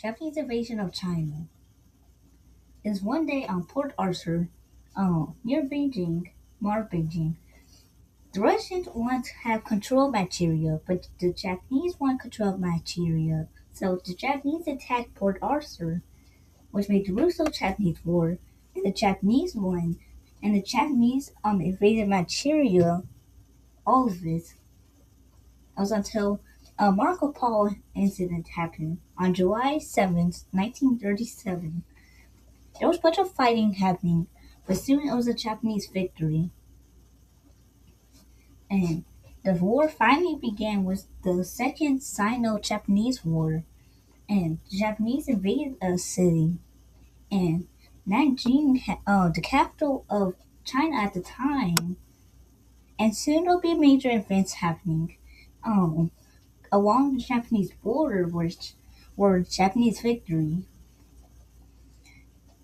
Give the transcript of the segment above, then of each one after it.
Japanese invasion of China. Is one day on Port Arthur, near Beijing, near Beijing. The Russians want to have control of Manchuria, but the Japanese want control of Manchuria. So the Japanese attacked Port Arthur, which made the Russo-Japanese War, and the Japanese won. And the Japanese invaded Manchuria, all of it. It was until Marco Polo incident happened on July 7th, 1937. There was a bunch of fighting happening, but soon it was a Japanese victory. And the war finally began with the Second Sino-Japanese War, and the Japanese invaded a city, and Nanjing, the capital of China at the time, and soon there'll be major events happening along the Japanese border, which were Japanese victory.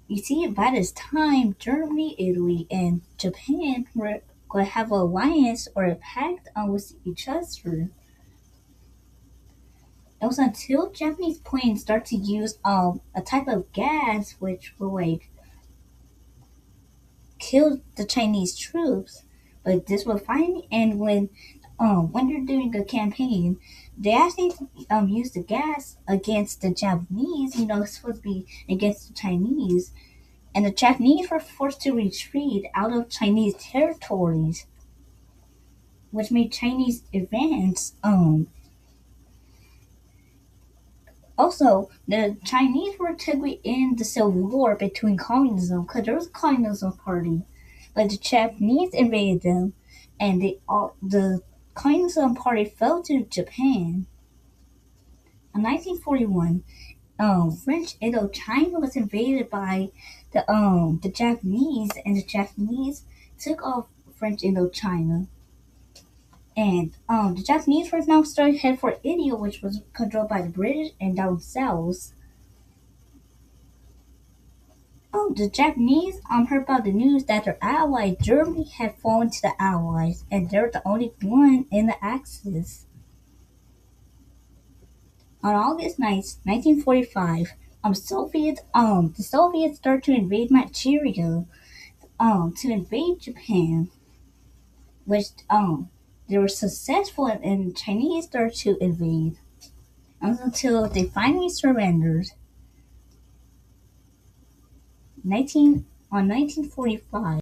You see, by this time, Germany, Italy, and Japan were going to have an alliance or a pact with each other. It was until Japanese planes started to use a type of gas which will like kill the Chinese troops. But this will finally end when they're doing a campaign. They actually use the gas against the Japanese. It's supposed to be against the Chinese, and the Japanese were forced to retreat out of Chinese territories, which made Chinese advance. Also, the Chinese were technically in the civil war between communism, because there was a communism party, but the Japanese invaded them, and the communism party fell to Japan. In 1941, French Indochina was invaded by the Japanese, and the Japanese took off French Indochina. And the Japanese were now starting to head for India, which was controlled by the British, and down south. The Japanese heard about the news that their ally Germany had fallen to the Allies, and they're the only one in the Axis. On August 9th, 1945, the Soviets started to invade Manchuria, to invade Japan, which they were successful, and the Chinese started to invade until they finally surrendered. 1945.